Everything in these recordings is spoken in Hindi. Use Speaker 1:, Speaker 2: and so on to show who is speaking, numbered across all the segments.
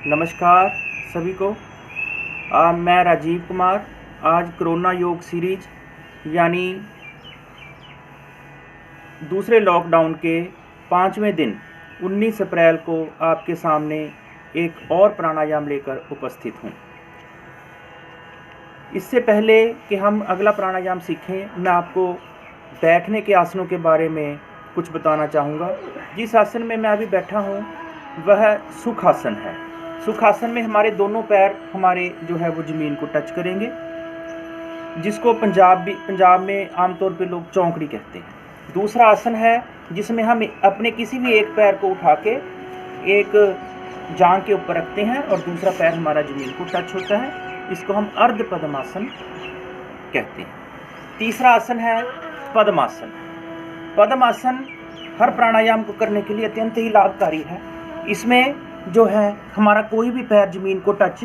Speaker 1: नमस्कार सभी को। मैं राजीव कुमार। आज कोरोना योग सीरीज यानी दूसरे लॉकडाउन के 5वें दिन 19 अप्रैल को आपके सामने एक और प्राणायाम लेकर उपस्थित हूँ। इससे पहले कि हम अगला प्राणायाम सीखें, मैं आपको बैठने के आसनों के बारे में कुछ बताना चाहूँगा। जिस आसन में मैं अभी बैठा हूँ वह सुखासन है। सुखासन में हमारे दोनों पैर हमारे जो है वो ज़मीन को टच करेंगे, जिसको पंजाब में आमतौर पे लोग चौंकड़ी कहते हैं। दूसरा आसन है जिसमें हम अपने किसी भी एक पैर को उठा के एक जांघ के ऊपर रखते हैं और दूसरा पैर हमारा ज़मीन को टच होता है। इसको हम अर्ध पद्मासन कहते हैं। तीसरा आसन है पद्मासन। पद्मासन हर प्राणायाम को करने के लिए अत्यंत ही लाभकारी है। इसमें जो है हमारा कोई भी पैर ज़मीन को टच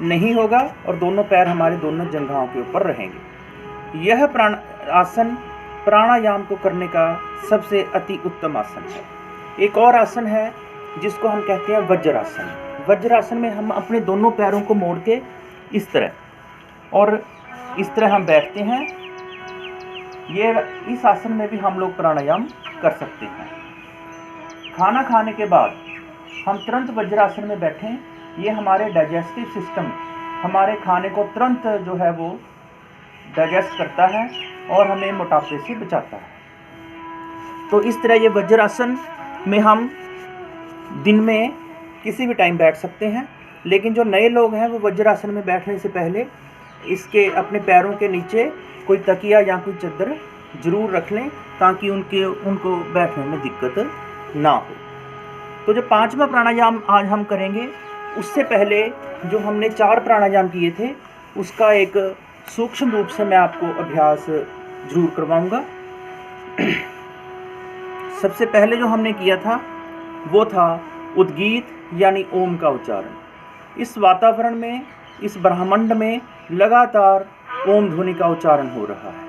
Speaker 1: नहीं होगा और दोनों पैर हमारे दोनों जंघाओं के ऊपर रहेंगे। यह आसन प्राणायाम को करने का सबसे अति उत्तम आसन है। एक और आसन है जिसको हम कहते हैं वज्रासन। वज्रासन में हम अपने दोनों पैरों को मोड़ के इस तरह हम बैठते हैं। इस आसन में भी हम लोग प्राणायाम कर सकते हैं। खाना खाने के बाद हम तुरंत वज्रासन में बैठें। ये हमारे डाइजेस्टिव सिस्टम, हमारे खाने को तुरंत जो है वो डाइजेस्ट करता है और हमें मोटापे से बचाता है। तो इस तरह ये वज्रासन में हम दिन में किसी भी टाइम बैठ सकते हैं। लेकिन जो नए लोग हैं वो वज्रासन में बैठने से पहले इसके अपने पैरों के नीचे कोई तकिया या कोई चादर ज़रूर रख लें, ताकि उनको बैठने में दिक्कत ना हो। तो जो 5वां प्राणायाम आज हम करेंगे, उससे पहले जो हमने 4 प्राणायाम किए थे उसका एक सूक्ष्म रूप से मैं आपको अभ्यास जरूर करवाऊंगा। सबसे पहले जो हमने किया था वो था उद्गीत यानी ओम का उच्चारण। इस वातावरण में, इस ब्रह्मांड में लगातार ओम ध्वनि का उच्चारण हो रहा है।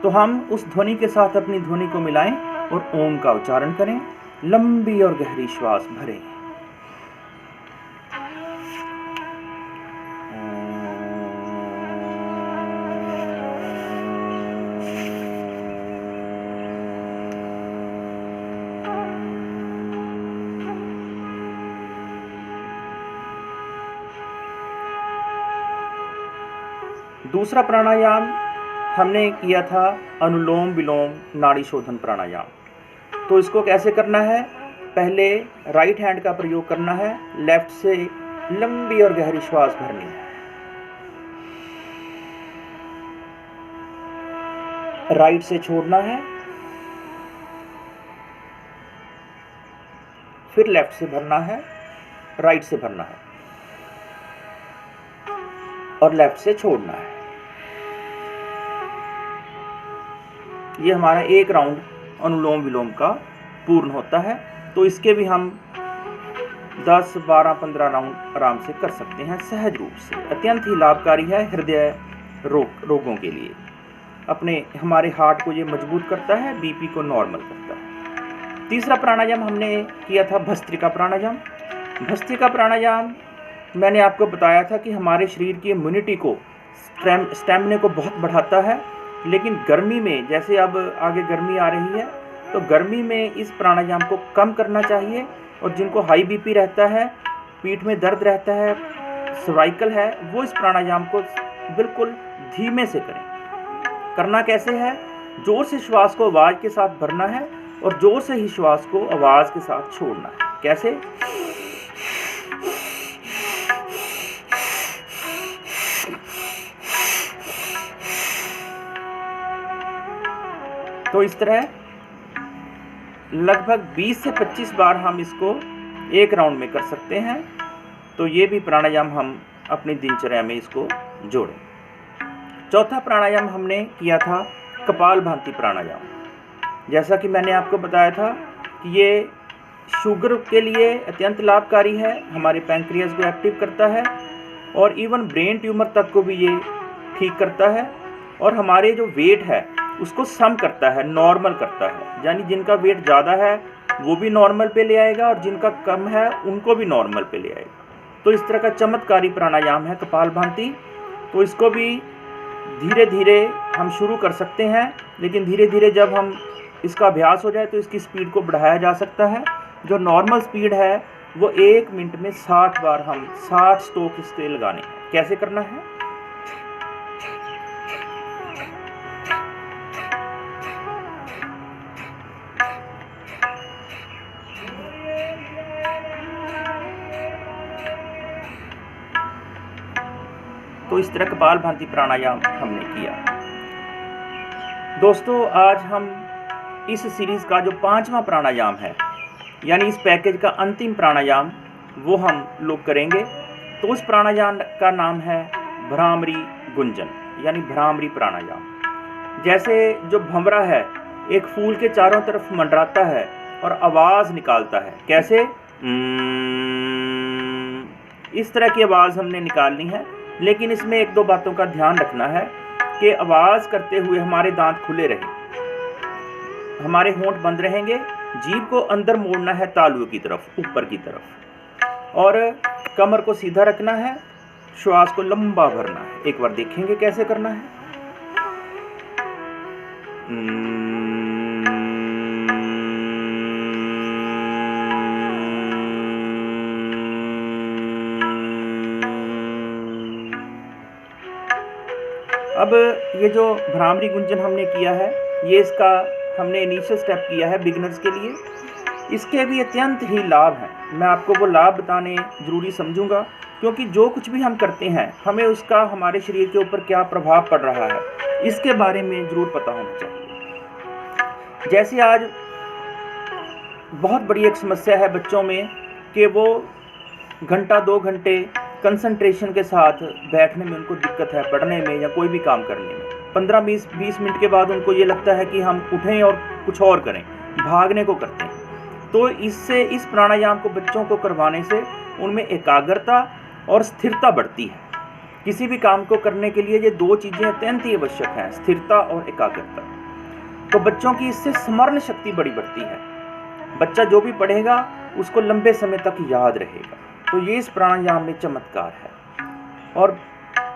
Speaker 1: तो हम उस ध्वनि के साथ अपनी ध्वनि को मिलाएं और ओम का उच्चारण करें। लंबी और गहरी श्वास भरें। दूसरा प्राणायाम हमने किया था अनुलोम विलोम नाड़ी शोधन प्राणायाम। तो इसको कैसे करना है? पहले राइट हैंड का प्रयोग करना है, लेफ्ट से लंबी और गहरी श्वास भरनी है। राइट से छोड़ना है, फिर लेफ्ट से भरना है, राइट से भरना है और लेफ्ट से छोड़ना है। ये हमारा एक राउंड अनुलोम विलोम का पूर्ण होता है। तो इसके भी हम 10, 12, 15 राउंड आराम से कर सकते हैं सहज रूप से। अत्यंत ही लाभकारी है हृदय रोगों के लिए। हमारे हार्ट को ये मजबूत करता है, बीपी को नॉर्मल करता है। तीसरा प्राणायाम हमने किया था भस्त्रिका प्राणायाम। भस्त्रिका प्राणायाम मैंने आपको बताया था कि हमारे शरीर की इम्यूनिटी को, स्टैमिना को बहुत बढ़ाता है। लेकिन गर्मी में, जैसे अब आगे गर्मी आ रही है, तो गर्मी में इस प्राणायाम को कम करना चाहिए। और जिनको हाई बीपी रहता है, पीठ में दर्द रहता है, सर्वाइकल है, वो इस प्राणायाम को बिल्कुल धीमे से करें। करना कैसे है? जोर से श्वास को आवाज़ के साथ भरना है और जोर से ही श्वास को आवाज़ के साथ छोड़ना है। कैसे? तो इस तरह लगभग 20 से 25 बार हम इसको एक राउंड में कर सकते हैं। तो ये भी प्राणायाम हम अपनी दिनचर्या में इसको जोड़ें। चौथा प्राणायाम हमने किया था कपालभाति प्राणायाम। जैसा कि मैंने आपको बताया था कि ये शुगर के लिए अत्यंत लाभकारी है, हमारे पैंक्रियाज को एक्टिव करता है और इवन ब्रेन ट्यूमर तक को भी ये ठीक करता है। और हमारे जो वेट है उसको सम करता है, नॉर्मल करता है। यानी जिनका वेट ज़्यादा है वो भी नॉर्मल पे ले आएगा और जिनका कम है उनको भी नॉर्मल पे ले आएगा। तो इस तरह का चमत्कारी प्राणायाम है कपालभाति। तो इसको भी धीरे धीरे हम शुरू कर सकते हैं, लेकिन धीरे धीरे जब हम इसका अभ्यास हो जाए तो इसकी स्पीड को बढ़ाया जा सकता है। जो नॉर्मल स्पीड है वो 1 मिनट में 60 बार हम 60 स्ट्रोक इसके लगाने हैं। कैसे करना है? तो इस तरह कपालभाति प्राणायाम हमने किया। दोस्तों, आज हम इस सीरीज़ का जो 5वां प्राणायाम है, यानी इस पैकेज का अंतिम प्राणायाम, वो हम लोग करेंगे। तो उस प्राणायाम का नाम है भ्रामरी गुंजन, यानी भ्रामरी प्राणायाम। जैसे जो भंवरा है एक फूल के चारों तरफ मंडराता है और आवाज़ निकालता है, कैसे? इस तरह की आवाज़ हमने निकालनी है। लेकिन इसमें 1-2 बातों का ध्यान रखना है कि आवाज़ करते हुए हमारे दांत खुले रहें, हमारे होंठ बंद रहेंगे, जीभ को अंदर मोड़ना है तालुओं की तरफ, ऊपर की तरफ, और कमर को सीधा रखना है, श्वास को लंबा भरना है। एक बार देखेंगे कैसे करना है। अब ये जो भ्रामरी गुंजन हमने किया है, ये इसका हमने इनिशियल स्टेप किया है बिगिनर्स के लिए। इसके भी अत्यंत ही लाभ हैं। मैं आपको वो लाभ बताने ज़रूरी समझूंगा, क्योंकि जो कुछ भी हम करते हैं हमें उसका हमारे शरीर के ऊपर क्या प्रभाव पड़ रहा है, इसके बारे में ज़रूर पता होना चाहिए। जैसे आज बहुत बड़ी एक समस्या है बच्चों में कि वो घंटा 2 घंटे कंसंट्रेशन के साथ बैठने में उनको दिक्कत है, पढ़ने में या कोई भी काम करने में। 15-20 मिनट के बाद उनको ये लगता है कि हम उठें और कुछ और करें, भागने को करते हैं। तो इससे, इस प्राणायाम को बच्चों को करवाने से उनमें एकाग्रता और स्थिरता बढ़ती है। किसी भी काम को करने के लिए ये 2 चीज़ें अत्यंत ही आवश्यक हैं, स्थिरता और एकाग्रता। तो बच्चों की इससे स्मरण शक्ति बड़ी बढ़ती है। बच्चा जो भी पढ़ेगा उसको लंबे समय तक याद रहेगा। तो ये इस प्राणायाम में चमत्कार है। और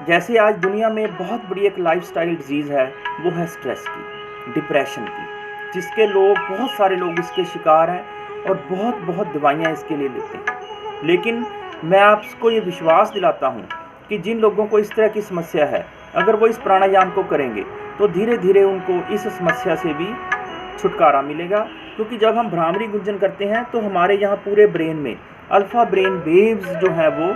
Speaker 1: जैसे आज दुनिया में बहुत बड़ी एक लाइफस्टाइल डिजीज़ है, वो है स्ट्रेस की, डिप्रेशन की, जिसके लोग, बहुत सारे लोग इसके शिकार हैं और बहुत दवाइयाँ इसके लिए लेते हैं। लेकिन मैं आपको ये विश्वास दिलाता हूँ कि जिन लोगों को इस तरह की समस्या है, अगर वो इस प्राणायाम को करेंगे तो धीरे धीरे उनको इस समस्या से भी छुटकारा मिलेगा। क्योंकि जब हम भ्रामरी गुंजन करते हैं तो हमारे यहाँ पूरे ब्रेन में अल्फ़ा ब्रेन वेव्स जो हैं वो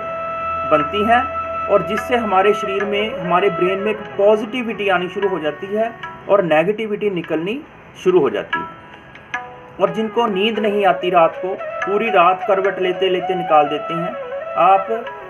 Speaker 1: बनती हैं, और जिससे हमारे शरीर में, हमारे ब्रेन में एक पॉजिटिविटी आनी शुरू हो जाती है और नेगेटिविटी निकलनी शुरू हो जाती है। और जिनको नींद नहीं आती रात को, पूरी रात करवट लेते लेते निकाल देते हैं, आप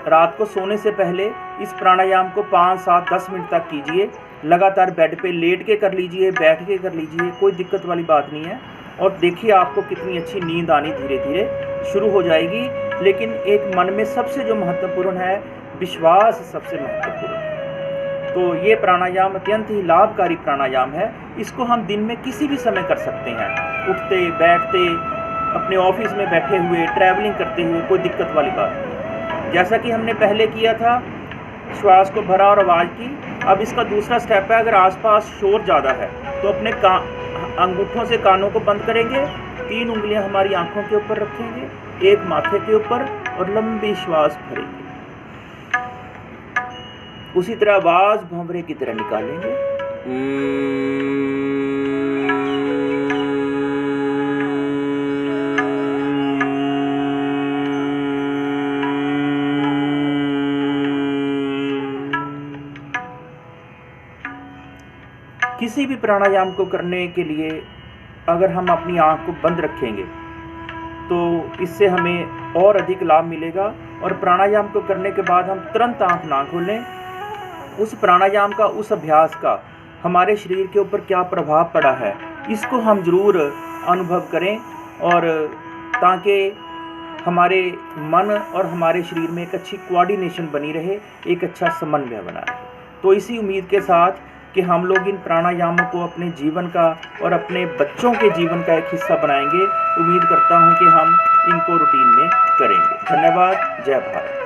Speaker 1: रात को सोने से पहले इस प्राणायाम को 5, 7, 10 मिनट तक कीजिए। लगातार बेड पे लेट के कर लीजिए, बैठ के कर लीजिए, कोई दिक्कत वाली बात नहीं है। और देखिए आपको कितनी अच्छी नींद आनी धीरे धीरे शुरू हो जाएगी। लेकिन एक मन में सबसे जो महत्वपूर्ण है, विश्वास सबसे महत्वपूर्ण है। तो ये प्राणायाम अत्यंत ही लाभकारी प्राणायाम है। इसको हम दिन में किसी भी समय कर सकते हैं, उठते बैठते, अपने ऑफिस में बैठे हुए, ट्रैवलिंग करते हुए, कोई दिक्कत वाली बात नहीं। जैसा कि हमने पहले किया था, श्वास को भरा और आवाज़ की। अब इसका दूसरा स्टेप है, अगर आसपास शोर ज़्यादा है तो अपने अंगूठों से कानों को बंद करेंगे, 3 उंगलियां हमारी आंखों के ऊपर रखेंगे, 1 माथे के ऊपर, और लंबी श्वास भरेंगे। उसी तरह आवाज़ भंवरे की तरह निकालेंगे। किसी भी प्राणायाम को करने के लिए अगर हम अपनी आँख को बंद रखेंगे तो इससे हमें और अधिक लाभ मिलेगा। और प्राणायाम को करने के बाद हम तुरंत आँख ना खोलें। उस प्राणायाम का, उस अभ्यास का हमारे शरीर के ऊपर क्या प्रभाव पड़ा है, इसको हम ज़रूर अनुभव करें, और ताकि हमारे मन और हमारे शरीर में एक अच्छी कोऑर्डिनेशन बनी रहे, एक अच्छा समन्वय बना रहे। तो इसी उम्मीद के साथ कि हम लोग इन प्राणायामों को अपने जीवन का और अपने बच्चों के जीवन का एक हिस्सा बनाएंगे, उम्मीद करता हूं कि हम इनको रूटीन में करेंगे। धन्यवाद। जय भारत।